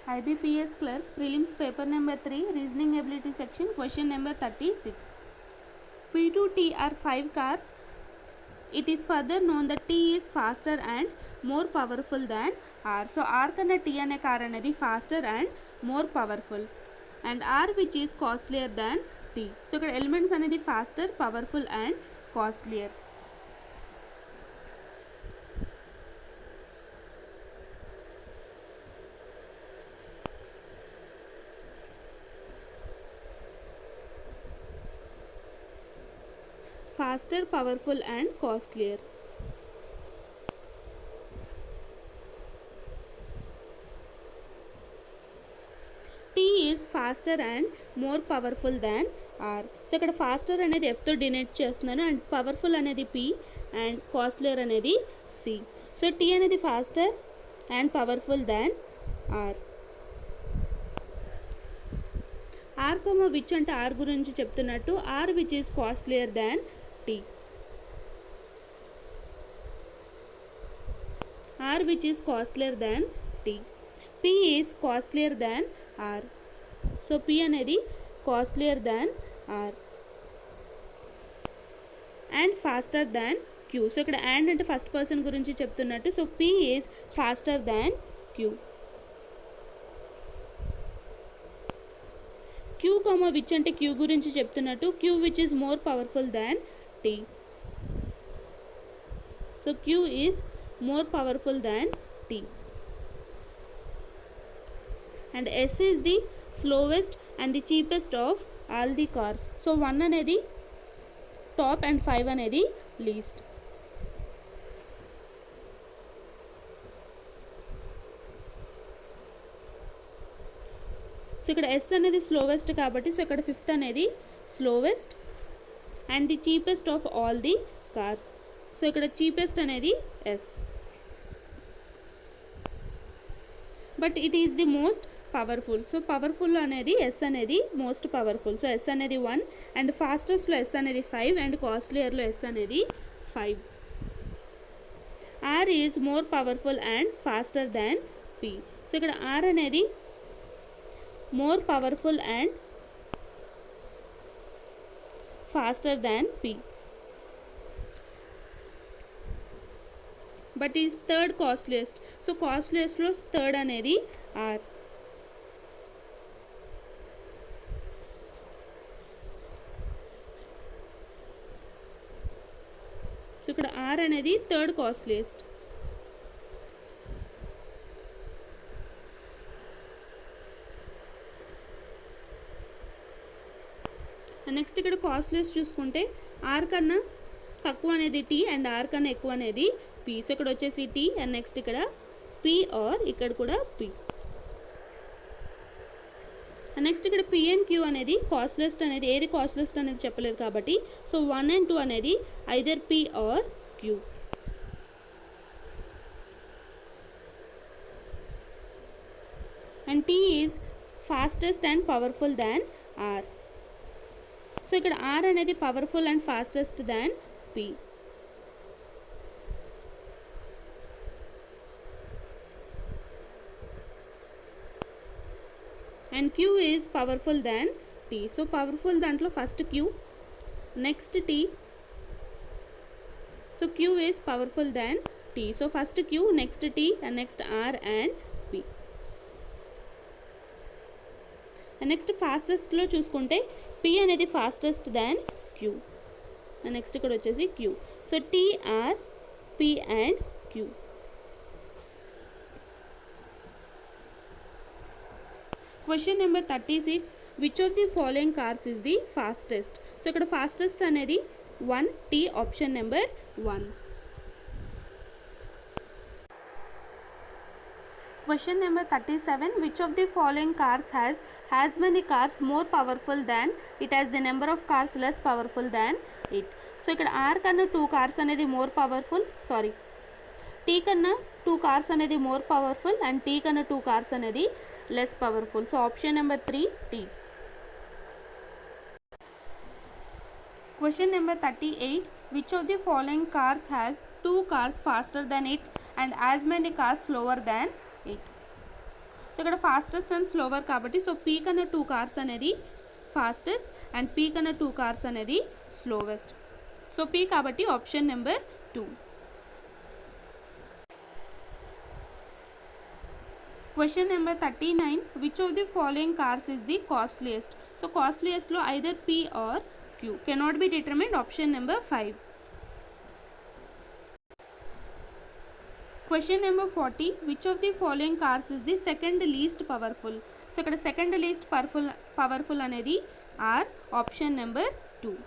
IBPS Clerk, Prelims paper number 3, Reasoning Ability section, question number 36. P to T are 5 cars. It is further known that T is faster and more powerful than R. So R kanna T ane car anedi faster and more powerful. And R which is costlier than T. So ikkada elements anedi faster, powerful and costlier. Faster, powerful and costlier. T is faster and more powerful than R. So ఇక్కడ faster అనేది F తో denote చేస్తున్నాను and powerful అనేది P and costlier అనేది C. So T అనేది faster and powerful than R. R, which అంటే R గురించి చెప్తున్నట్టు R which is costlier than T. R which is costlier than T. P is costlier than R. So P అనేది costlier than R and faster than Q. So ఇక్కడ and అంటే first person గురించి చెప్తున్నట్టు so P is faster than Q. Q, which అంటే Q గురించి చెప్తున్నట్టు Q which is more powerful than T. So Q is more powerful than T. And S is the slowest and the cheapest of all the cars. So 1 అనేది top and 5 అనేది least. So ఇక్కడ S అనేది స్లోవెస్ట్ కాబట్టి so ఇక్కడ 5th అనేది slowest and the cheapest of all the cars. So ఇక్కడ cheapest అనేది S. But it is the most powerful. So powerful అనేది S అనేది మోస్ట్ పవర్ఫుల్. సో S అనేది 1 అండ్ ఫాస్టెస్ట్లో S అనేది 5 అండ్ కాస్ట్లియర్లో S అనేది 5. R is more powerful and faster than P. So ఇక్కడ R అనేది more powerful and faster than P, but is third costliest. So costliest lo third anedi R. So ikkada R anedi third costliest. Next ఇక్కడ costless చూసుకుంటే are కన్నా తక్కువ అనేది tea and are కన్నా ఎక్కువ అనేది పీ. సో ఇక్కడ వచ్చేసి టీ అండ్ నెక్స్ట్ ఇక్కడ పీ ఆర్ ఇక్కడ కూడా పీ. నెక్స్ట్ ఇక్కడ పీ అండ్ క్యూ అనేది కాస్ట్లెస్ట్ అనేది ఏది కాస్ట్లెస్ట్ అనేది చెప్పలేదు కాబట్టి సో 1 and 2 అనేది either P R Q. And T is fastest and powerful than R. So ఇక్కడ R అనేది powerful and fastest than P. And Q is powerful than T. So powerful దాంట్లో first Q next T. So Q is powerful than T. So first Q next T and next R and P. Next ఫాస్టెస్ట్లో చూసుకుంటే P అనేది fastest దాన్ Q. Next ఇక్కడ వచ్చేసి Q. So T, R, P and Q. Question number 36. Which of the following cars is the fastest. So ఇక్కడ fastest అనేది 1 T option number 1. Question number 37. Which of the following cars has many cars more powerful than it has the number of cars less powerful than it. So ఇక్కడ R కన్నా 2 cars అనేది more powerful. Sorry. T కన్నా 2 cars అనేది more powerful and T కన్నా 2 cars అనేది less powerful. So option number 3 T. Question number 38. Which of the following cars has 2 cars faster than it and as many cars slower than it. So ఇక్కడ fastest and slower కాబట్టి so P కన్నా 2 cars అనేది fastest and P కన్నా 2 cars అనేది స్లోవెస్ట్. So P కాబట్టి option number 2. Question number 39. Which of the following cars is the costliest? So costliest lo either P or Q. Cannot be determined. Option number 5. Question number 40. Which of the following cars is the second least powerful? So ikkada second least powerful anedi R. Option number 2.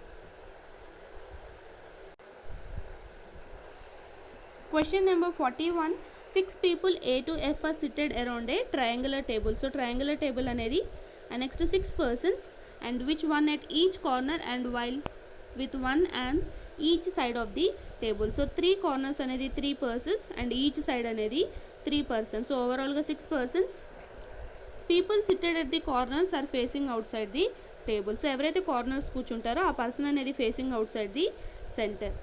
Question number 41. 6 people A to F are seated around a triangular table. So triangular table anedi and next 6 persons and which one at each corner and while with one and each side of the table. So 3 corners anedi 3 persons and each side anedi 3 persons. So overall ga 6 persons. People seated at the corners are facing outside the table. So evaraithe corners కూర్చుంటారో ఆ person anedi facing outside the center,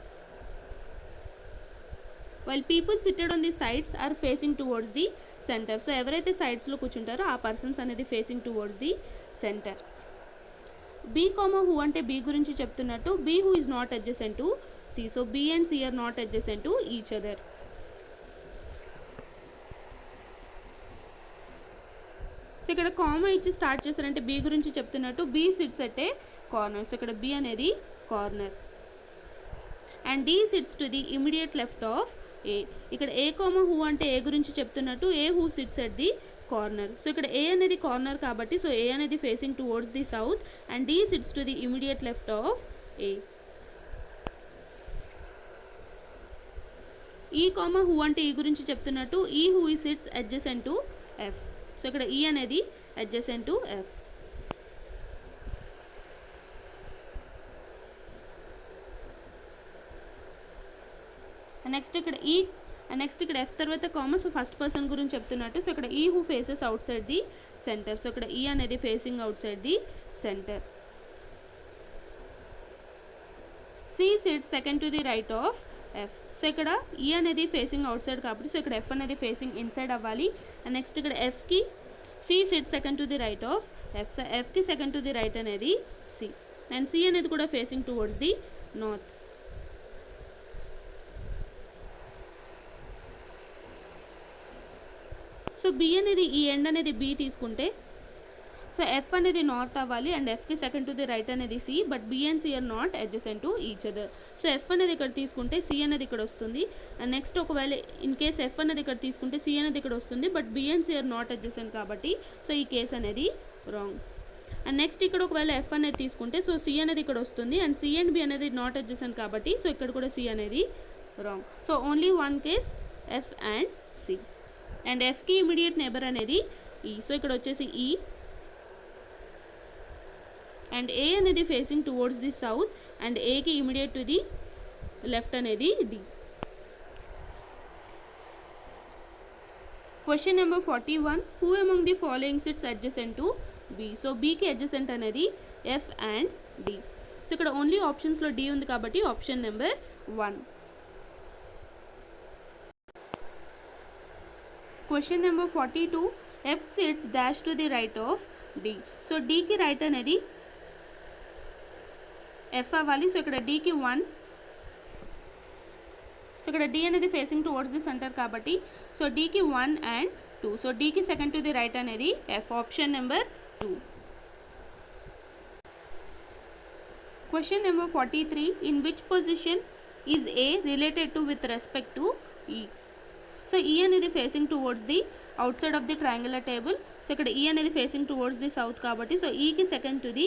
while people seated on the sides are facing towards the center. So ఎవరైతే sides లో కూర్చుంటారో ఆ persons అనేది facing towards the center. B, who అంటే B గురించి చెప్తున్నట్టు B who is not adjacent to C. So B and C are not adjacent to each other. So ఇక్కడ comma ఇచ్చి start చేశారంటే B గురించి చెప్తున్నట్టు B sits at a corner. So ఇక్కడ B అనేది corner and D sits to the immediate left of A. ఇక్కడ A, who అంటే A గురించి చెప్తున్నట్టు A who sits at the corner. So ఇక్కడ A అనేది కార్నర్ కాబట్టి సో A అనేది facing towards the south and D sits to the immediate left of A. E, who అంటే E గురించి చెప్తున్నట్టు E who sits adjacent to F. So ఇక్కడ E అనేది adjacent to F. Next ఇక్కడ F తర్వాత comma. So first person గురించి చెప్తున్నట్టు so ఇక్కడ E who faces outside the center. So ఇక్కడ E అనేది facing outside the center. C sits second to the right of F. So ఇక్కడ E అనేది facing outside కాబట్టి సో ఇక్కడ F అనేది ఫేసింగ్ ఇన్సైడ్ అవ్వాలి. అండ్ నెక్స్ట్ ఇక్కడ Fకి C sits second to the right of F. So Fకి second to the right అనేది C అండ్ C అనేది కూడా facing towards the north. So B అనేది ఈ ఎండ్ అనేది B తీసుకుంటే సో F అనేది నార్త్ అవ్వాలి అండ్ Fకి సెకండ్ టు ది రైట్ అనేది C. But B and C are not adjacent to each other. So F అనేది ఇక్కడ తీసుకుంటే C అనేది ఇక్కడ వస్తుంది అండ్ నెక్స్ట్ ఒకవేళ ఇన్ కేస్ F అనేది ఇక్కడ తీసుకుంటే C అనేది ఇక్కడ వస్తుంది but B and C are not adjacent కాబట్టి సో ఈ కేస్ అనేది రాంగ్. అండ్ నెక్స్ట్ ఇక్కడ ఒకవేళ F అనేది తీసుకుంటే సో C అనేది ఇక్కడ వస్తుంది అండ్ C అండ్ B అనేది నాట్ అడ్జసెంట్ కాబట్టి సో ఇక్కడ కూడా C అనేది wrong. So only one case F and C and Fకి ఇమీడియట్ నెబర్ అనేది E. సో ఇక్కడ వచ్చేసి E అండ్ A అనేది facing towards the south and Aకి ఇమీడియట్ టు ది లెఫ్ట్ అనేది D. Question number 41. Who among the following sits adjacent to B. So Bకి adjacent అనేది F and D. So ఇక్కడ only ఆప్షన్స్లో D ఉంది కాబట్టి option number 1. Question number 42. F sits dash to the right of D. So D की right అనేది F అవ్వాలి. So ఇక్కడ D కి 1. సో ఇక్కడ D అనేది ఫేసింగ్ టువర్డ్స్ ది సెంటర్ కాబట్టి సో D కి 1 అండ్ 2. సో D కి సెకండ్ టు ది రైట్ అనేది F. Option number 2. Question number 43. In which position is A related to with respect to E? So E అనేది facing towards the outside of the triangular table. So ఇక్కడ E అనేది facing towards the south కాబట్టి so Eకి second to the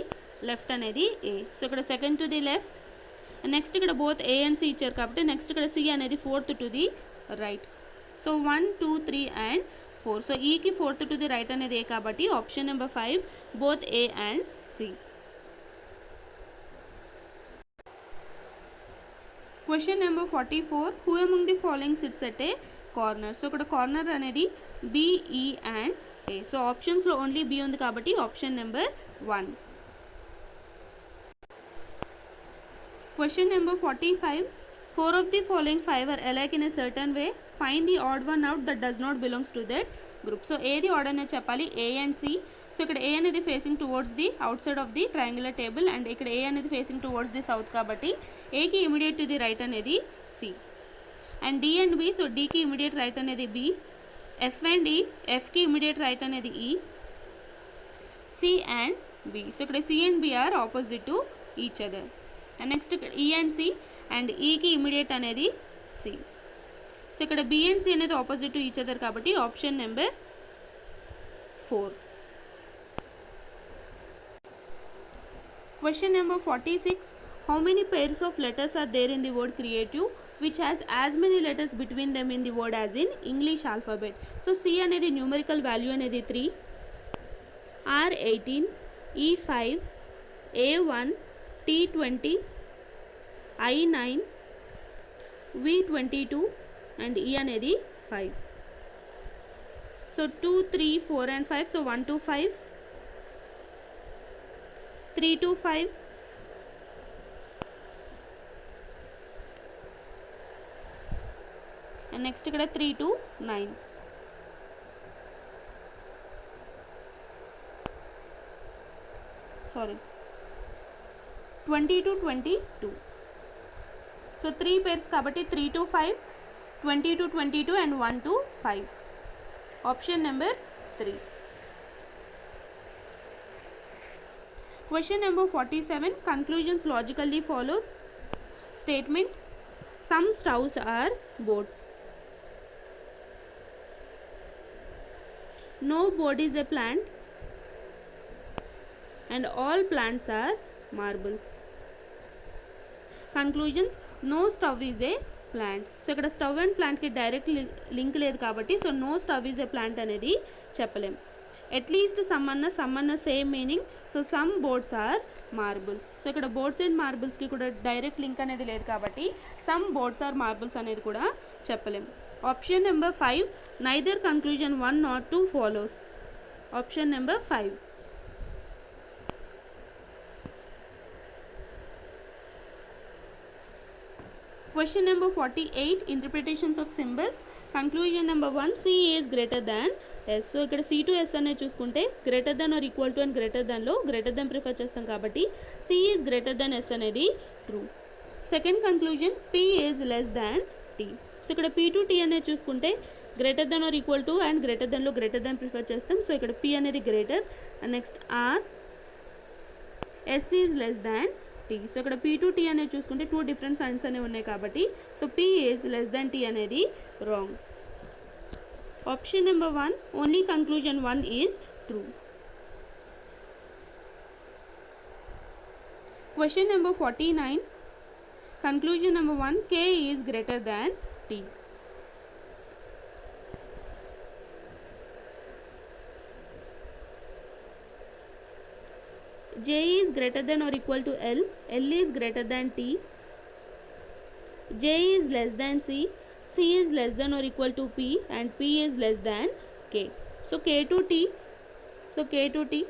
left అనేది A. So ఇక్కడ second to the left next ఇక్కడ both A and C ఇచ్చారు కాబట్టి next ఇక్కడ C అనేది fourth to the right. So 1 2 3 and 4. So Eకి ఫోర్త్ టు ది రైట్ అనేది A కాబట్టి option number 5 both A and C. Question number 44. Who among the following sits at a corner. So ఇక్కడ corner అనేది B, E and A. So ఆప్షన్స్లో only B ఉంది కాబట్టి option number 1. Question number 45. 4 of the following 5 are alike in a certain way. Find the odd one out that does not belongs to that group. So ఏది odd అనేది చెప్పాలి, A and C. So ఇక్కడ A అనేది facing towards the outside of the triangular table and ఇక్కడ A అనేది facing towards the south కాబట్టి ఏకి immediate to the right అనేది C. And D and B, so డికి ఇమీడియట్ రైట్ అనేది B. F and E, ఎఫ్కి immediate right అనేది ఈ. సి అండ్ బి, సో ఇక్కడ C and B are opposite to each other. And next ఇక్కడ E and C and ఈకి immediate అనేది C. So ఇక్కడ బి అండ్ సి అనేది ఆపోజిట్ టు ఈచ్ అదర్ కాబట్టి option number 4. Question number 46. How many pairs of letters are there in the word creative which has as many letters between them in the word as in English alphabet? So C అనేది numerical value అనేది 3, R 18, E 5, A 1, T 20, I 9, V 22 and E అనేది 5. So 2, 3, 4 and 5. So 1 to 5, 3 to 5, and next ikkada 3 to 9. Sorry, 20 to 22. So 3 pairs kabatti 3 to 5, 20 to 22 and 1 to 5. Option number 3. Question number 47. Conclusions logically follows. Statements: some stoves are boats. No boat is a plant and all plants are marbles. Conclusions: no stove is a plant. So ikkada stove and plant ki direct link లేదు కాబట్టి so no stove is a plant అనేది చెప్పలేం. At least some అన్న same meaning. So some boards are marbles. So ఇక్కడ boards and మార్బుల్స్కి కూడా direct link అనేది లేదు కాబట్టి సమ్ బోర్డ్స్ ఆర్ మార్బుల్స్ అనేది కూడా చెప్పలేం. Option number 5. Neither conclusion 1 nor 2 follows. Option number 5. Question number 48. Interpretations of symbols. Conclusion number 1. C is greater than S. So ఇక్కడ C to S అనేది చూసుకుంటే greater than or equal to and greater దెన్లో greater than prefer చేస్తాం కాబట్టి C is greater than S అనేది true. Second conclusion P is less than T. So ఇక్కడ P to T అనేది చూసుకుంటే greater than or equal to and greater దెన్లో greater than prefer చేస్తాం. So ఇక్కడ P అనేది greater and next R, S is less than T. So ఇక్కడ P to T అనేది చూసుకుంటే 2 డిఫరెంట్ సైన్స్ అనేవి ఉన్నాయి కాబట్టి so P is less than T అనేది wrong. Option number 1. Only conclusion 1 is true. Question number 49. Conclusion number 1. K is greater than T. J is greater than or equal to L. L is greater than T. J is less than C. C is less than or equal to P and P is less than K. So K to T. So K to T.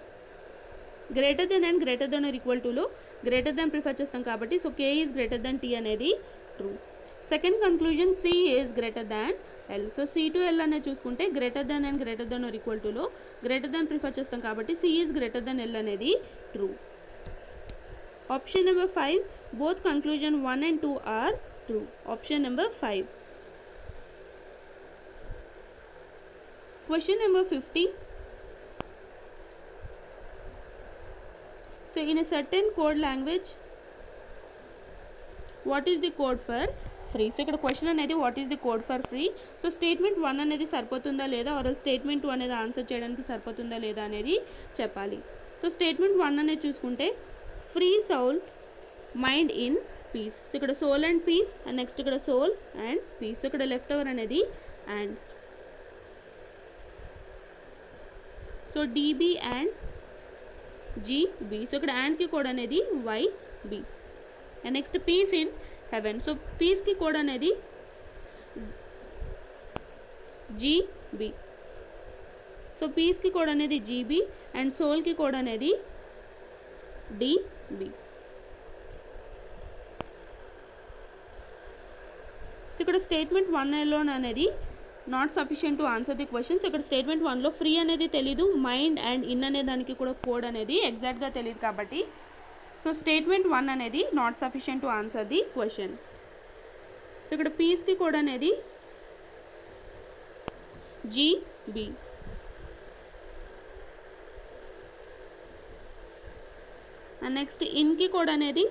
Greater than and greater than or equal to లో greater than prefer చేస్తాం కాబట్టి so K is greater than T అనేది true. Second conclusion C is greater than L. So C to L అనేది చూసుకుంటే greater than and greater than or equal టులో greater than prefer చేస్తాం కాబట్టి C is greater than L అనేది true. Option number 5. Both conclusion 1 and 2 are true. Option number 5. Question number 50. So in a certain code language, what is the code for free? So ఇక్కడ question అనేది what is the code for free. So statement 1 అనేది సరిపోతుందా లేదా are statement 2 అనేది answer చేయడానికి సరిపోతుందా లేదా అనేది చెప్పాలి. సో స్టేట్మెంట్ 1 అనేది చూసుకుంటే free soul mind in peace. So ఇక్కడ soul and peace and next ఇక్కడ సోల్ అండ్ పీస్. సో ఇక్కడ లెఫ్ట్ ఓవర్ అనేది and. So DB and GB. So ఇక్కడ యాండ్కి కోడ్ అనేది YB and next peace in heaven. So పీస్కి code అనేది GB. So పీస్కి కోడ్ అనేది GB అండ్ సోల్కి కోడ్ అనేది DB. సో ఇక్కడ స్టేట్మెంట్ 1 alone అనేది not sufficient to answer the question. So ఇక్కడ స్టేట్మెంట్ 1లో ఫ్రీ అనేది తెలీదు, మైండ్ అండ్ ఇన్ అనే దానికి కూడా కోడ్ అనేది ఎగ్జాక్ట్గా తెలియదు కాబట్టి సో స్టేట్మెంట్ 1 అనేది not sufficient to answer the question. So ఇక్కడ పీస్కి కోడ్ అనేది GB. అండ్ నెక్స్ట్ ఇన్కి కోడ్ అనేది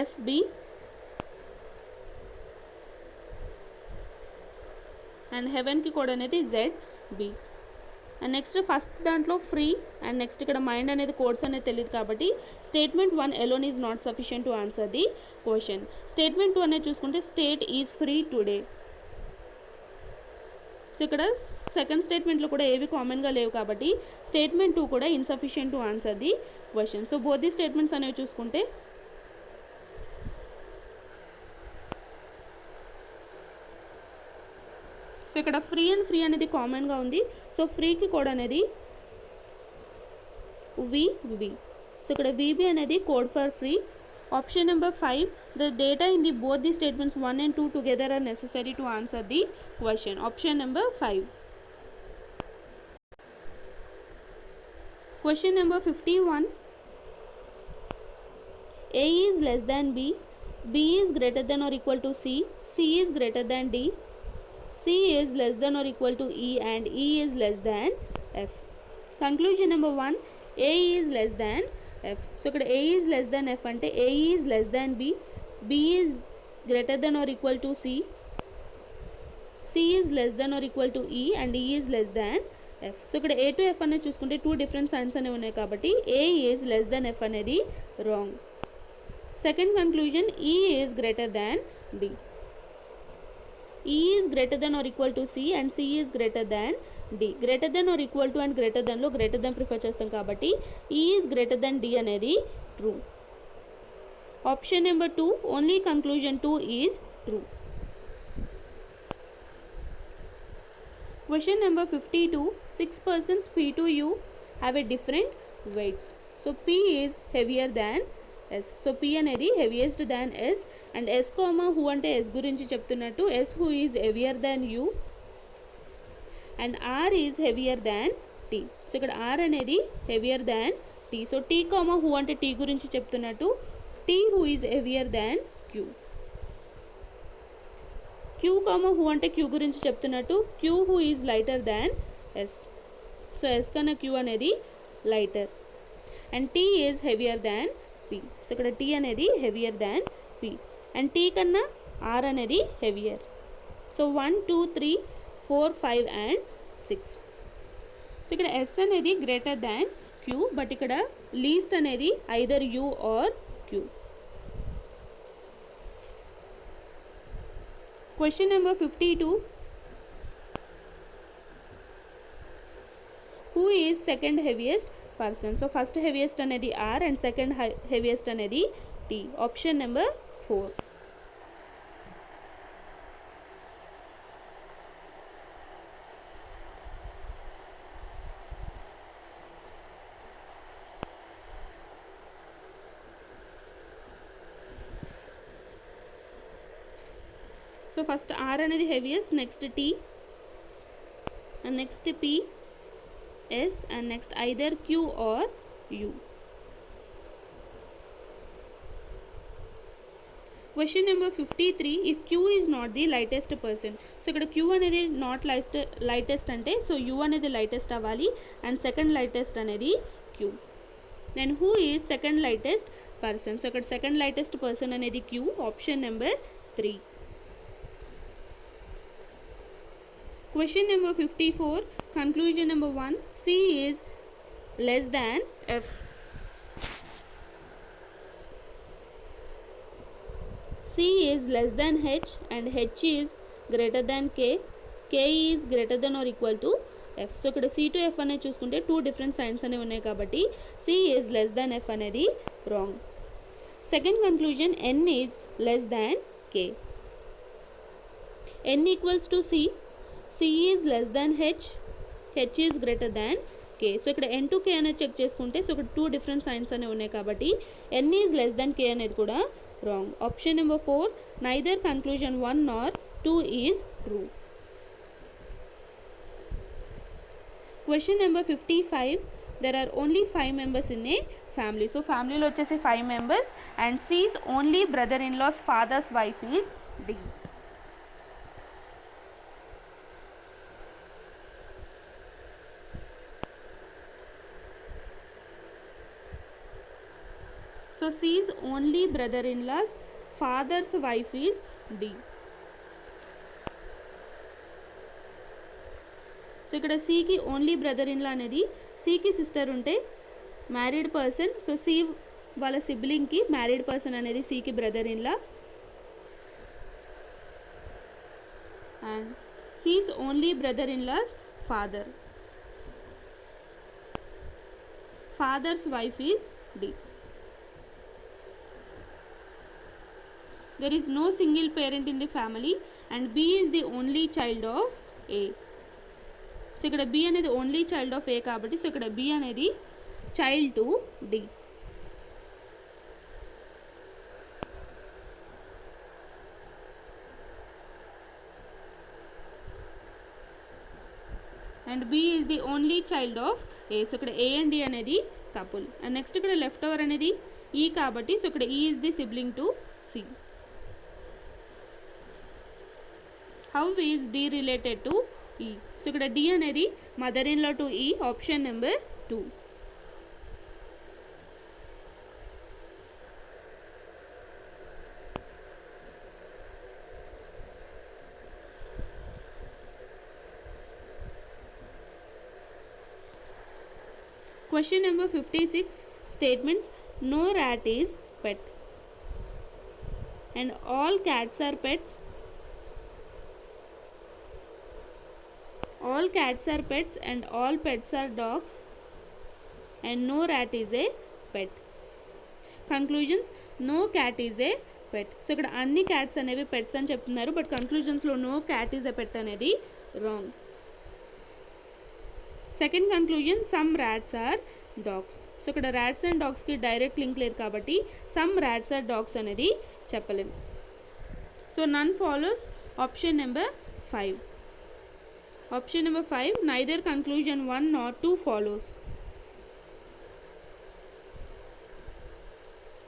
FB. అండ్ హెవెన్కి కోడ్ అనేది ZB. అండ్ నెక్స్ట్ ఫస్ట్ దాంట్లో ఫ్రీ అండ్ నెక్స్ట్ ఇక్కడ మైండ్ అనేది కోడ్స్ అనేది తెలియదు కాబట్టి statement 1 alone is not sufficient to answer the question. Statement 2 అనేది చూసుకుంటే state is free today. So ఇక్కడ సెకండ్ స్టేట్మెంట్లో కూడా ఏవి కామన్గా లేవు కాబట్టి స్టేట్మెంట్ 2 కూడా insufficient to answer the question. So both the statements అనేవి చూసుకుంటే సో ఇక్కడ ఫ్రీ అండ్ ఫ్రీ అనేది కామన్గా ఉంది. సో ఫ్రీకి కోడ్ అనేది VB. సో ఇక్కడ VB అనేది code for free. Option number 5, the data in the both the statements 1 and 2 together are necessary to answer the question. Option number 5. Question number 51. A is less than B, B is greater than or equal to C, C is greater than D, C is less than or equal to E, and E is less than F. Conclusion number 1, A is less than F. So ఇక్కడ A is less than F అంటే A is less than B, B is greater than or equal to C, C is less than or equal to E, and E is less than F. So ఇక్కడ A to F అనేది చూసుకుంటే 2 different science అనేవి ఉన్నాయి కాబట్టి A is less than F అనేది wrong. Second conclusion, E is greater than D. E is greater than or equal to C and C is greater than D. Greater than or equal to and greater than లో greater than prefer చేస్తాం కాబట్టి E is greater than D అనేది true. Option number 2, only conclusion 2 is true. Question number 52, 6 persons P to U have a different weights. So P is heavier than S. So P అనేది heaviest than S and S, who అంటే S గురించి చెప్తున్నట్టు S who is heavier than U and R is heavier than T. So ఇక్కడ R అనేది heavier than T. So T, who అంటే T గురించి చెప్తున్నట్టు T who is heavier than Q. Q, who అంటే Q గురించి చెప్తున్నట్టు Q who is lighter than S. So S కన్నా Q అనేది lighter and T is heavier than P. So ఇక్కడ T అనేది heavier than P and T కన్నా R అనేది heavier. So 1, 2, 3, 4, 5 and 6. So ఇక్కడ S అనేది greater than Q బట్ ఇక్కడ least అనేది either U or Q. Question number 52. Who is second heaviest person? So first heaviest అనేది R and second heaviest అనేది T. Option number 4. So first R అనేది heaviest, next T and next P, S and next either Q or U. Question number 53, if Q is not the lightest person. So ఇక్కడ Q అనేది not lightest అంటే so U అనేది lightest అవ్వాలి and second lightest అనేది Q. Then who is second lightest person? So ఇక్కడ second lightest person అనేది Q. Option number 3. Question number 54, conclusion number 1, C is less than F. C is less than H and H is greater than K. K is greater than or equal to F. So ఇక్కడ C to F అనేది చూసుకుంటే 2 different science అనేవి ఉన్నాయి కాబట్టి C is less than F అనేది wrong. Second conclusion, N is less than K. N equals to C. C is less than H, H is greater than K. So ఇక్కడ N to K అనేది check చేసుకుంటే so ఇక్కడ 2 different science అనేవి ఉన్నాయి కాబట్టి N is less than K అనేది కూడా wrong. Option number 4, neither conclusion 1 nor 2 is true. Question number 55. There are only 5 members in a family. So family lo vachesi 5 members and C's only brother-in-law's father's wife is D. So C's only brother-in-law's father's wife is D. So ఇక్కడ సికి only brother in లా అనేది సికి sister ఉంటే married person, so C వాళ్ళ సిబ్లింగ్కి married person అనేది సికి brother in law and C's only brother in law's father's wife is D. There is no single parent in the family and B is the only child of A. So ఇక్కడ B అనేది only child of A కాబట్టి so ఇక్కడ B అనేది child to D. And B is the only child of A. So ఇక్కడ A and D అనేది couple. And next ఇక్కడ left over అనేది E కాబట్టి సో ఇక్కడ E is the sibling to C. How is D related to E? So ఇక్కడ D అనేది mother in law to E, option number 2. Question number 56. Statements: no rat is pet and all cats are pets. All cats are pets and all pets are dogs and no rat is a pet. Conclusions: no cat is a pet. So ఇక్కడ అన్ని cats అనేవి pets అని చెప్తున్నారు, but కన్క్లూజన్స్లో no cat is a pet అనేది wrong. Second conclusion: some rats are dogs. So ఇక్కడ rats and డాగ్స్కి direct link లేదు కాబట్టి సమ్ ర్యాట్స్ ఆర్ డాగ్స్ అనేది చెప్పలేం. So none follows, option number 5. Option number 5, neither conclusion 1 nor 2 follows.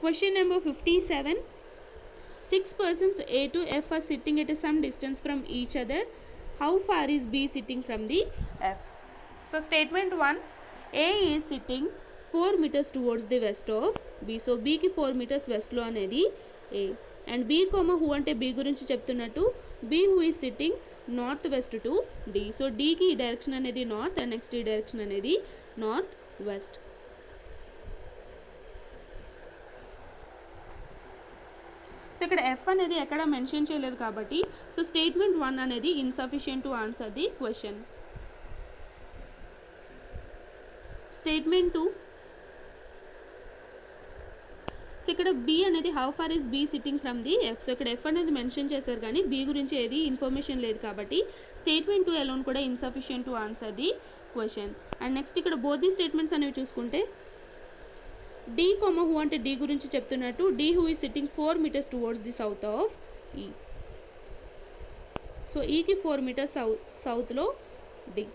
Question number 57. 6 persons A to F are sitting at some distance from each other. How far is B sitting from the F? So statement 1, A is sitting 4 meters towards the west of B. So B ki 4 meters west lo anedi A. And B comma who ante B gurinchi చెప్తున్నట్టు B who is sitting north west to D. So Dకి ఈ direction అనేది north and next ఈ direction అనేది north west. So ఇక్కడ F అనేది ఎక్కడ mention చేయలేదు కాబట్టి సో స్టేట్మెంట్ 1 అనేది insufficient to answer the question. Statement 2, so ఇక్కడ B అనేది how far is B sitting from the F. So ఇక్కడ F అనేది మెన్షన్ చేశారు కానీ B గురించి ఏది ఇన్ఫర్మేషన్ లేదు కాబట్టి స్టేట్మెంట్ 2 అలోన్ కూడా insufficient to answer the question. And next ఇక్కడ బోత్ ది స్టేట్మెంట్స్ అనేవి చూసుకుంటే D కొమ్మ హూ అంటే D గురించి చెప్తున్నట్టు D who is sitting 4 meters towards the south of E. So Eకి 4 meters సౌత్లో D.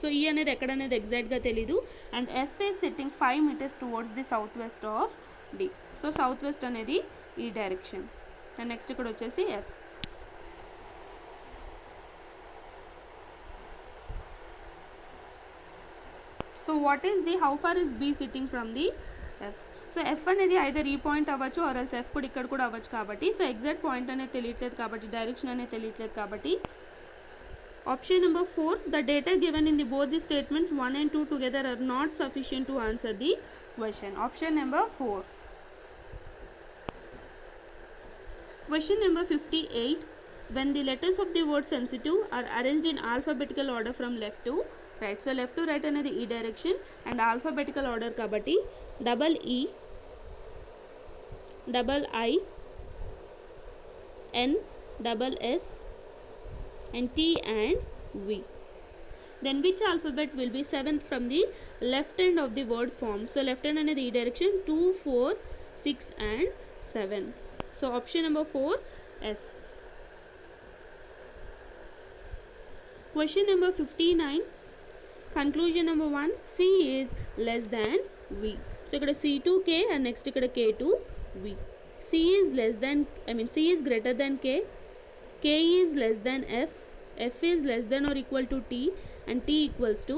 సో E అనేది ఎక్కడనేది ఎగ్జాక్ట్గా తెలీదు. And F is sitting 5 meters towards the south west of D. So south west అనేది ఈ డైరెక్షన్. అండ్ నెక్స్ట్ ఇక్కడ వచ్చేసి F. So what is the how far is B sitting from the F? So F అనేది either ఈ point అవ్వచ్చు or else F కూడా ఇక్కడ కూడా అవ్వచ్చు కాబట్టి సో ఎగ్జాక్ట్ పాయింట్ అనేది తెలియట్లేదు కాబట్టి డైరెక్షన్ అనేది తెలియట్లేదు కాబట్టి option number 4, the data given in the both the statements 1 and 2 together are not sufficient to answer the question. Option number 4. Question number 58. When the letters of the word sensitive are arranged in alphabetical order from left to right. So left to right అనేది ఈ direction and alphabetical order కాబట్టి double E, double I, N, double S and T and V. Then which alphabet will be 7th from the left end of the word form? So left hand అనేది ఈ direction 2, 4, 6 and 7. So option number 4, S. Question number 59. Conclusion number 1. C is less than V. So ikkada C2K and next ikkada K2V. C is greater than K is less than F is less than or equal to T, and T equals to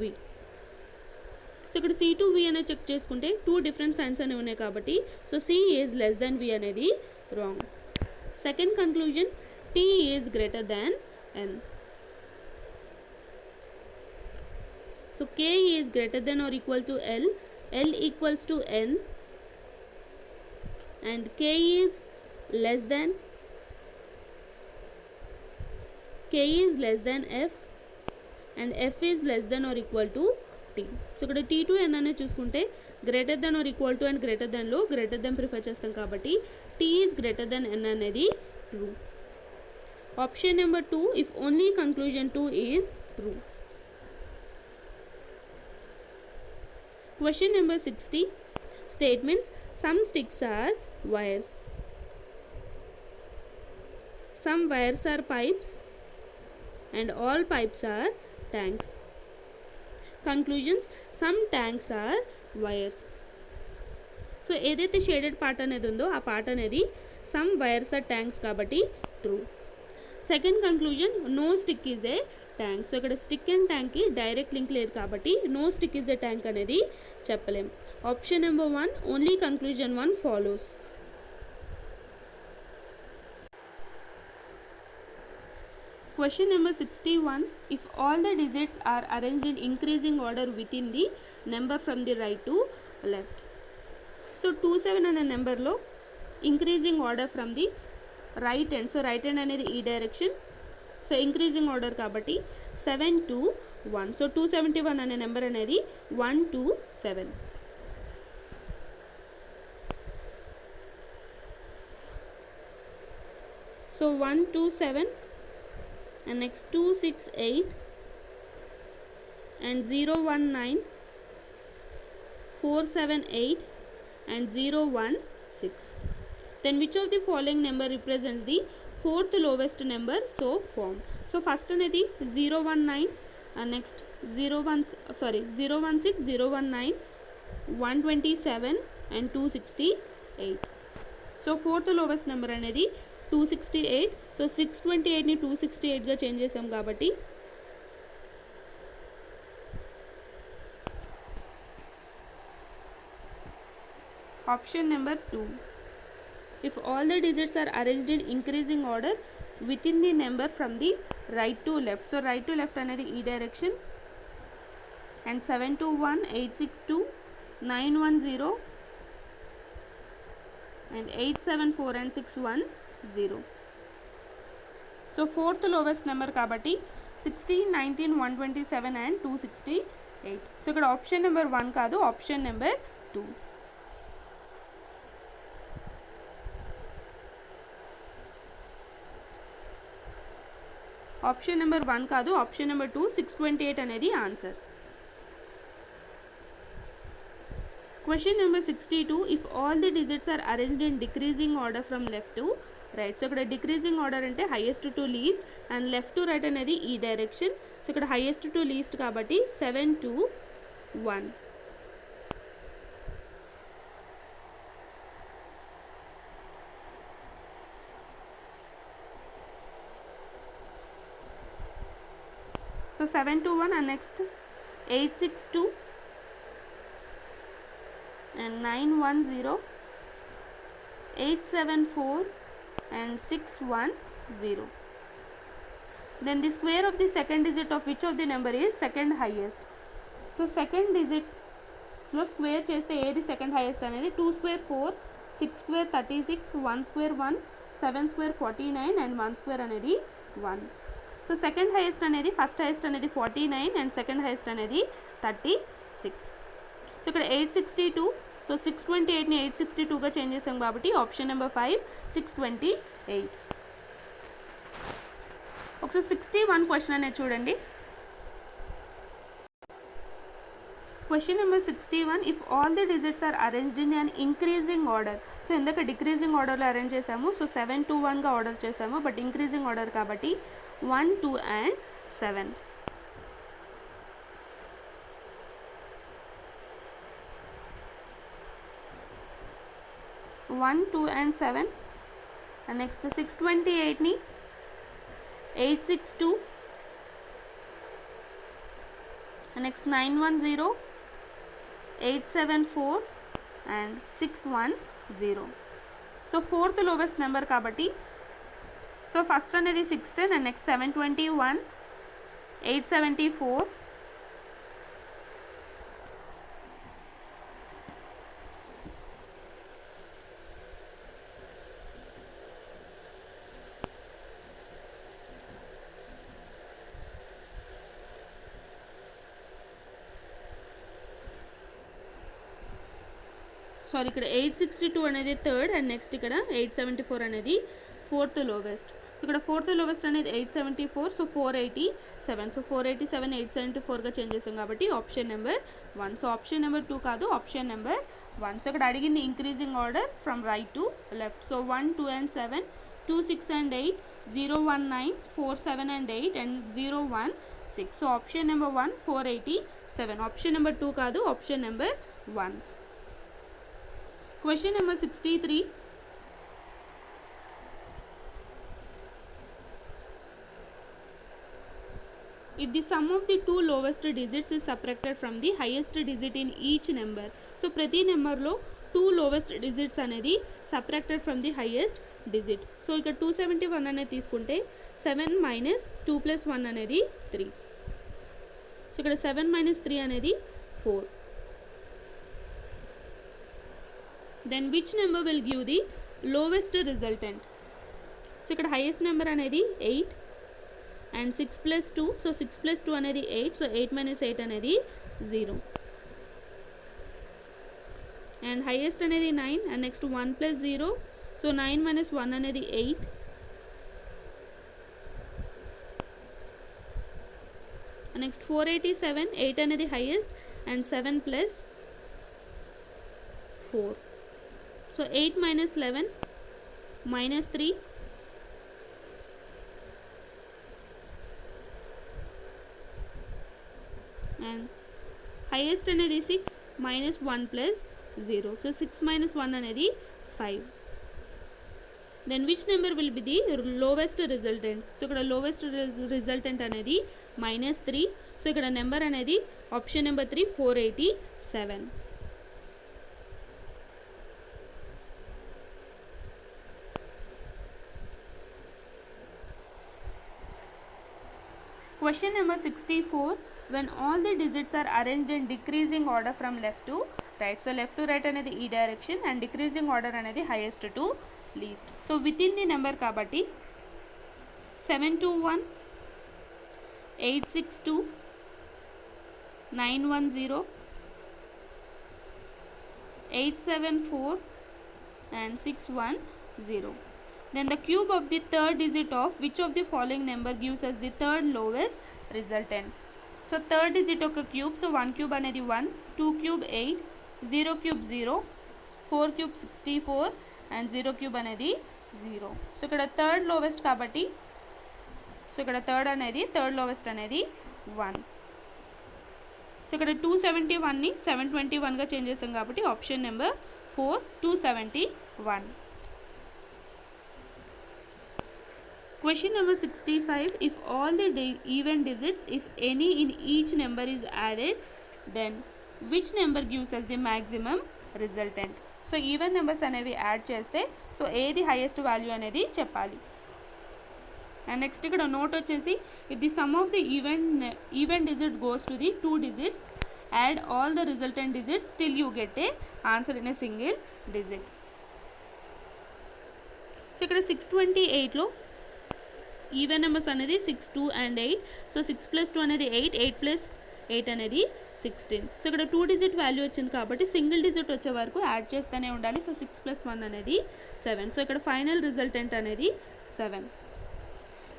V. So ఇక్కడ C2V అనేది check చేసుకుంటే 2 different science అనేవి ఉన్నాయి కాబట్టి so C is less than V అనేది wrong. Second conclusion, T is greater than N. So K is greater than or equal to L equals to N, and K is less than F and F is less than or equal to T. So ఇక్కడ T2N అనేది చూసుకుంటే greater than or equal to and greater దెన్లో greater than prefer చేస్తాం కాబట్టి T is greater than N అనేది true. Option number 2, if only conclusion 2 is true. Question number 60. Statements: some sticks are wires, some wires are pipes, and all pipes are tanks. Conclusions: some tanks are wires. So ఏదైతే shaded part అనేది ఉందో ఆ part అనేది some wires are tanks కాబట్టి true. Second conclusion, no stick is a tank. So ఇక్కడ stick and ట్యాంక్కి direct link లేదు కాబట్టి no stick is a tank అనేది చెప్పలేం. Option number 1, only conclusion 1 follows. Question number 61. If all the digits are arranged in increasing order within the number from the right to left. So 27 అనే నెంబర్లో increasing order from the right end. So right end అనేది ఈ direction, so increasing order కాబట్టి 7 to 1. So 271 అనే number అనేది 1 to 7. So 1 to 7 and next 268 and 019, 478 and 016. Then which of the following number represents the fourth lowest number so formed? So first అనేది 019 and next 016, 019, 127 and 268. So fourth lowest number అనేది 268. So 628ని 268గా change చేసాం కాబట్టి option number 2. If all the digits are arranged in increasing order within the number from the right to left. So right to left అనేది ఈ direction, and 721, 862, 910 and 874 and 610. So fourth lowest number కాబట్టి 16, 19, 127 and 268. So ఇక్కడ option number 1 కాదు, option number 2. Option number 1 కాదు, option number 2, 628 అనేది answer. Question number 62. If all the digits are arranged in decreasing order from left to right. So ఇక్కడ decreasing order అంటే highest to least and left to right అనేది ఈ direction. So ఇక్కడ highest to least కాబట్టి 7 to 1. So 7 to 1 and next 862 and 910, 874 and 610. Then the square of the second digit of which of the number is second highest? So second digit లో square చేస్తే ఏది second highest అనేది 2 square 4, 6 square 36, 1 square 1, 7 square 49 and 1 square అనేది 1. So second highest అనేది first highest అనేది 49 and second highest అనేది 36. So ఇక్కడ 862. So 628ని 862గా change చేసాం కాబట్టి ఆప్షన్ నెంబర్ 5, 628. ఒకసారి 61 క్వశ్చన్ అనేది చూడండి. Question number 61. If all the digits are arranged in an increasing order. So ఇందాక డిక్రీజింగ్ ఆర్డర్లో అరేంజ్ చేసాము. సో 7 to 1గా ఆర్డర్ చేసాము, బట్ ఇంక్రీజింగ్ ఆర్డర్ కాబట్టి 1, 2 and 7. 1, 2 and 7. And next 628 ni 862. And next 910, 874 and 610. So fourth lowest number kabatti. So first one is 16 and next 721, 874, sorry ఇక్కడ 862 అనేది third and next ఇక్కడ 874 అనేది fourth lowest. So ఇక్కడ fourth lowest అనేది 874, so 487. So 487 874గా change చేసాం కాబట్టి option number 1. So option number 2 కాదు, option number 1. So ఇక్కడ అడిగింది increasing order from right to left. So 1, 2 and 7, 2, 6 and 8, 0, 1, 9, 4, 7 and 8 and 0, 1, 6. So option number 1 487. Option number 2 కాదు, option number 1. Question number 63. If the sum of the two lowest digits is subtracted from the highest digit in each number. So ప్రతి నెంబర్లో 2 lowest digits అనేది subtracted from the highest digit. So ఇక్కడ 271 అనేది తీసుకుంటే 7 minus 2 plus 1 అనేది 3. So ఇక్కడ 7 minus 3 అనేది 4. Then which number will give the lowest resultant? So ఇక్కడ highest number అనేది 8 and 6 plus 2. సో 6 plus 2 అనేది 8. సో 8 minus 8 అనేది 0. And highest అనేది 9 and next 1 plus 0. So 9 minus 1 అనేది 8. And next 487, 8 అనేది highest and 7 plus 4. So 8 minus 11 minus 3 and highest అనేది 6 minus 1 plus 0. So 6 minus 1 అనేది 5. Then which number will be the lowest resultant? So ఇక్కడ lowest resultant అనేది -3. So ఇక్కడ number అనేది option number 3 487. Question number 64. When all the digits are arranged in decreasing order from left to right. So left to right అనేది ఈ direction and decreasing order అనేది highest to least. So within the number kabatti 721, 862, 910, 874 and 610. Then the cube of the third digit of which of the following number gives us the third lowest resultant? So third digit of a cube. So 1 cube అనేది 1, 2 cube 8, 0 cube 0, 4 cube 64 and 0 cube అనేది 0. So ఇక్కడ third lowest కాబట్టి so ఇక్కడ third lowest అనేది 1. So ఇక్కడ 271ని 721గా change చేసాం కాబట్టి option number 4 271. Question number 65. If all the even digits, if any in each number is added, then which number gives us the maximum resultant? So even numbers అనేవి add చేస్తే so ఏది highest value అనేది చెప్పాలి. And next ఇక్కడ note వచ్చేసి if the some of the even digit goes to the 2 digits, add all the resultant digits till you get a answer in a single digit. So ఇక్కడ 628లో even numbers అనేది 6, 2 and 8. So 6 plus 2 అనేది 8, 8 plus 8 అనేది 16. So ఇక్కడ 2 digit value వచ్చింది కాబట్టి single digit వచ్చే వరకు add చేస్తూనే ఉండాలి. సో 6 plus 1 అనేది 7. సో ఇక్కడ ఫైనల్ రిజల్టెంట్ అనేది 7.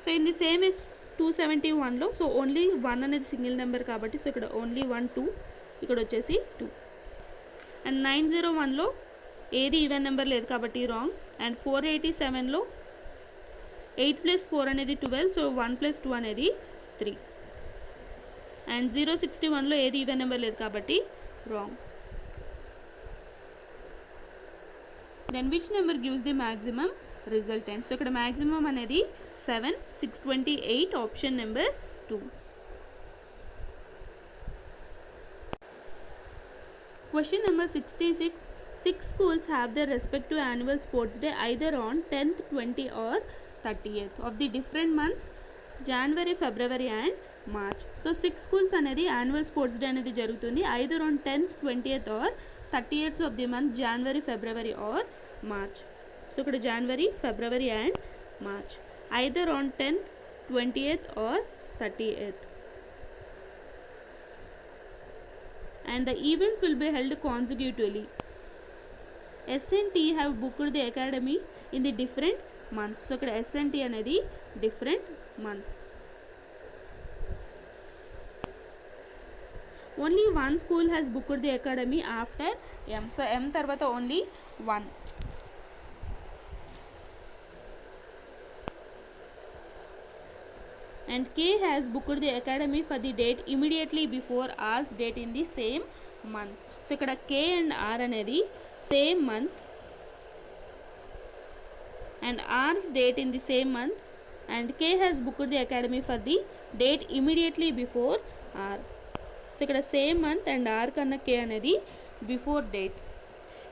So in the same is 271లో సో ఓన్లీ 1 అనేది సింగిల్ నెంబర్ కాబట్టి సో ఇక్కడ ఓన్లీ 1, 2, ఇక్కడ వచ్చేసి 2. అండ్ 901లో ఏది ఈవెన్ నెంబర్ లేదు కాబట్టి రాంగ్. అండ్ 487లో 8 plus 4 అనేది 12. సో 1 plus 2 అనేది 3 అండ్ 061లో ఏది ఈవెన్ నెంబర్ లేదు కాబట్టి wrong. Then which number gives the maximum resultant? So ఇక్కడ మ్యాక్సిమం అనేది 7, 628, option number 2. Question number 66. 6 schools have their respective annual sports day either on 10th, 20th or 30th of the different months January, February and March. So 6 schools అనేది annual sports day అనేది జరుగుతుంది either on 10th, 20th or 30th of the month January, February or March. So ఇక్కడ January, February and March either on 10th, 20th or 30th. And the events will be held consecutively. S and T have booked the academy in the different months. So ఇక్కడ S and T అనేది different months. Only one school has booked the academy after M. So M తర్వాత only one. And K has booked the academy for the date immediately before R's date in the same month. So ఇక్కడ K and R అనేది same month and R's date in the same month, and K has booked the academy for the date immediately before R. So ఇక్కడ same month and R కన్నా K అనేది before date.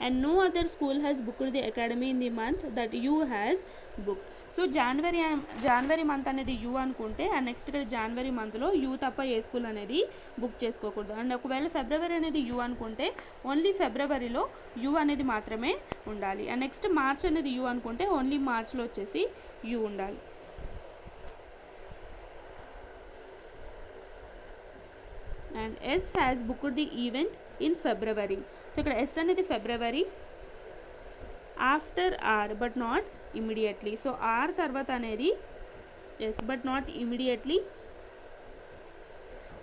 And no other school has booked the academy in the month that U has booked. So January month అనేది U అనుకుంటే and next ఇక్కడ జనవరి మంత్లో you తప్ప ఏ school అనేది book చేసుకోకూడదు. And ఒకవేళ ఫిబ్రవరి అనేది యూ అనుకుంటే ఓన్లీ ఫిబ్రవరిలో యూ అనేది మాత్రమే ఉండాలి. అండ్ నెక్స్ట్ మార్చ్ అనేది యూ అనుకుంటే ఓన్లీ మార్చ్లో వచ్చేసి యూ ఉండాలి. And S has booked the event in February. So ఇక్కడ ఎస్ అనేది February after R but not immediately. So R తర్వాత అనేది S but not immediately.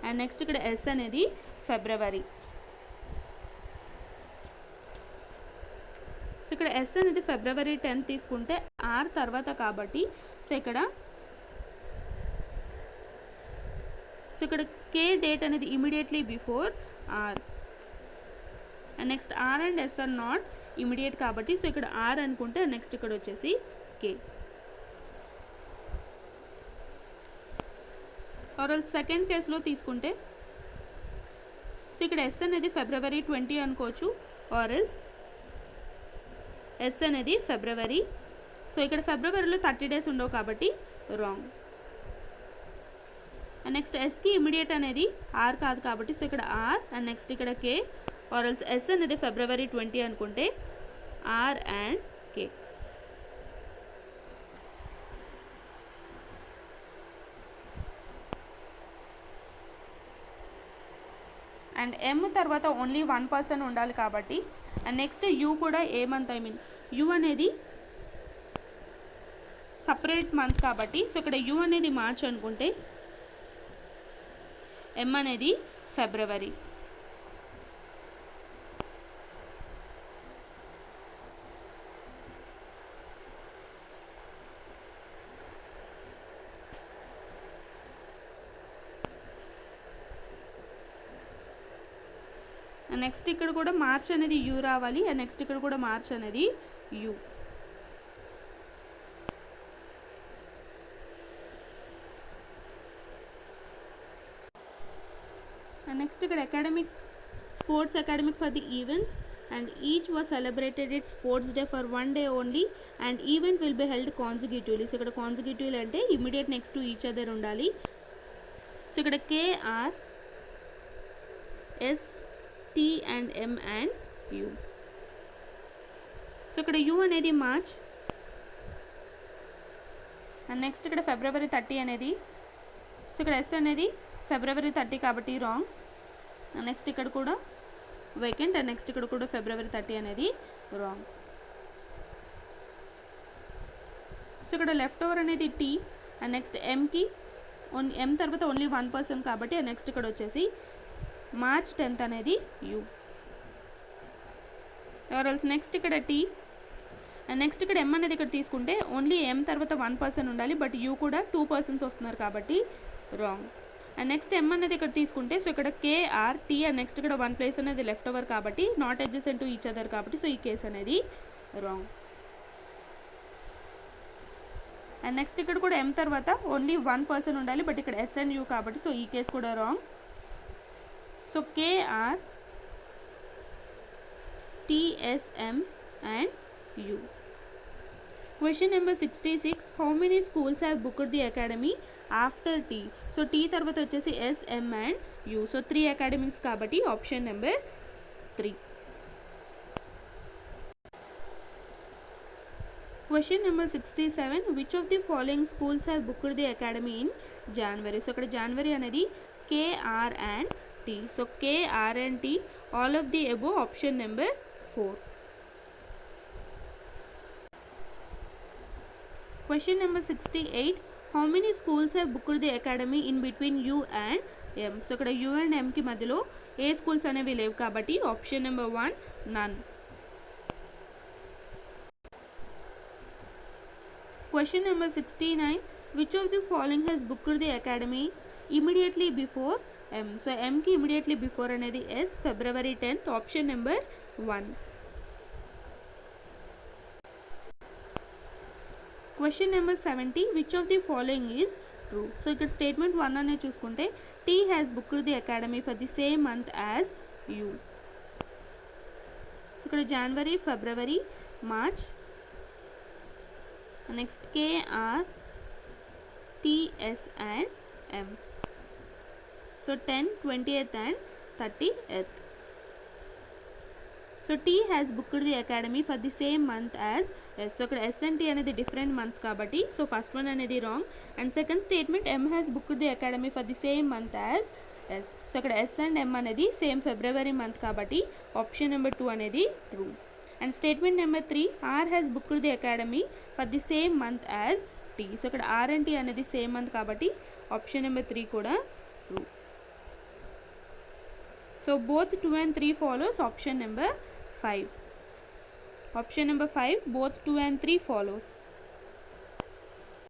And next ఇక్కడ ఎస్ అనేది ఫిబ్రవరి. సో ఇక్కడ ఎస్ అనేది ఫిబ్రవరి 10 తీసుకుంటే ఆర్ తర్వాత కాబట్టి సో ఇక్కడ కే డేట్ అనేది immediately before R. And next R and S are not immediate కాబట్టి సో ఇక్కడ ఆర్ అనుకుంటే నెక్స్ట్ ఇక్కడ వచ్చేసి కే. ఆర్ సెకండ్ కేసులో తీసుకుంటే సో ఇక్కడ ఎస్ అనేది ఫిబ్రవరి 20 అనుకోవచ్చు, ఆర్ ఎల్స్ ఎస్ అనేది ఫిబ్రవరి. సో ఇక్కడ ఫిబ్రవరిలో 30 days ఉండవు కాబట్టి రాంగ్. అండ్ నెక్స్ట్ ఎస్కి ఇమీడియట్ అనేది ఆర్ కాదు కాబట్టి సో ఇక్కడ ఆర్ అండ్ నెక్స్ట్ ఇక్కడ కే, ఆర్ ఎల్స్ ఎస్ అనేది ఫిబ్రవరి 20 అనుకుంటే R and K. And M తర్వాత ఓన్లీ 1% ఉండాలి కాబట్టి అండ్ నెక్స్ట్ యూ కూడా ఏ మంత్ యూ అనేది సపరేట్ మంత్ కాబట్టి సో ఇక్కడ యూ అనేది మార్చ్ అనుకుంటే ఎమ్ అనేది ఫిబ్రవరి. నెక్స్ట్ ఇక్కడ కూడా మార్చ్ అనేది యూ రావాలి అండ్ నెక్స్ట్ ఇక్కడ కూడా మార్చ్ అనేది యూ. అండ్ నెక్స్ట్ ఇక్కడ sports academic for the events and each was celebrated it sports day for 1 day only and event will be held consecutively. So ఇక్కడ consecutively అంటే immediate next to each other ఉండాలి. So ఇక్కడ K R S T and M and U. So ఇక్కడ U అనేది March and next ఇక్కడ February 30 అనేది so ఇక్కడ S అనేది ఫిబ్రవరి 30 కాబట్టి రాంగ్. నెక్స్ట్ ఇక్కడ కూడా వేకెంట్ అండ్ నెక్స్ట్ ఇక్కడ కూడా ఫిబ్రవరి 30 అనేది రాంగ్. సో ఇక్కడ లెఫ్ట్ ఓవర్ అనేది టీ అండ్ నెక్స్ట్ ఎమ్కి ఎమ్ తర్వాత ఓన్లీ 1% కాబట్టి అండ్ నెక్స్ట్ ఇక్కడ వచ్చేసి మార్చ్ 10th అనేది యూ. ఆర్ఎల్స్ నెక్స్ట్ ఇక్కడ టీ అండ్ నెక్స్ట్ ఇక్కడ ఎమ్ అనేది ఇక్కడ తీసుకుంటే ఓన్లీ ఎమ్ తర్వాత 1% ఉండాలి బట్ యూ కూడా 2% వస్తున్నారు కాబట్టి రాంగ్. అండ్ నెక్స్ట్ M అనేది ఇక్కడ తీసుకుంటే సో ఇక్కడ KR T అండ్ నెక్స్ట్ ఇక్కడ 1 ప్లేస్ అనేది లెఫ్ట్ ఓవర్ కాబట్టి not adjacent to each other కాబట్టి సో ఈ కేస్ అనేది రాంగ్. అండ్ నెక్స్ట్ ఇక్కడ కూడా M తర్వాత ఓన్లీ 1 పర్సన్ ఉండాలి బట్ ఇక్కడ S అండ్ U కాబట్టి సో ఈ కేస్ కూడా wrong. So KR TSM and U. Question number 66. How many schools have booked the academy after T? So T తర్వాత వచ్చేసి S, M and U. So 3 academies కాబట్టి option number 3. Question number 67. Which of the following schools have booked the academy in January? So ఇక్కడ January అనేది K, R and T. So K, R and T, all of the above, option number 4. Question number 68. How many schools have booked the academy in between U and M? So ఇక్కడ U and M కి మధ్యలో ఏ schools అనేవి లేవు కాబట్టి option number 1 none. Question number 69. Which of the following has booked the academy immediately before M? So M కి immediately before అనేది S, February 10th, option number 1. Question number 70. Which of the following is true? So ఇక్కడ statement 1 అనే చూసుకుంటే T has booked the academy for the same month as U. So ఇక్కడ January, February, March. Next K, R, T, S and M. So 10th, 20th and 30th. So T has booked the academy for the same month as S. So ఇక్కడ S and T అనేది different months కాబట్టి so first one అనేది wrong. And second statement M has booked the academy for the same month as S. So ఇక్కడ S and M అనేది same ఫిబ్రవరి month కాబట్టి option number 2 అనేది true. And statement number 3. R has booked the academy for the same month as T. So ఇక్కడ R and T అనేది same month కాబట్టి option number 3 కూడా true. So both 2 and 3 follows option number 5. Option number 5, both 2 and 3 follows.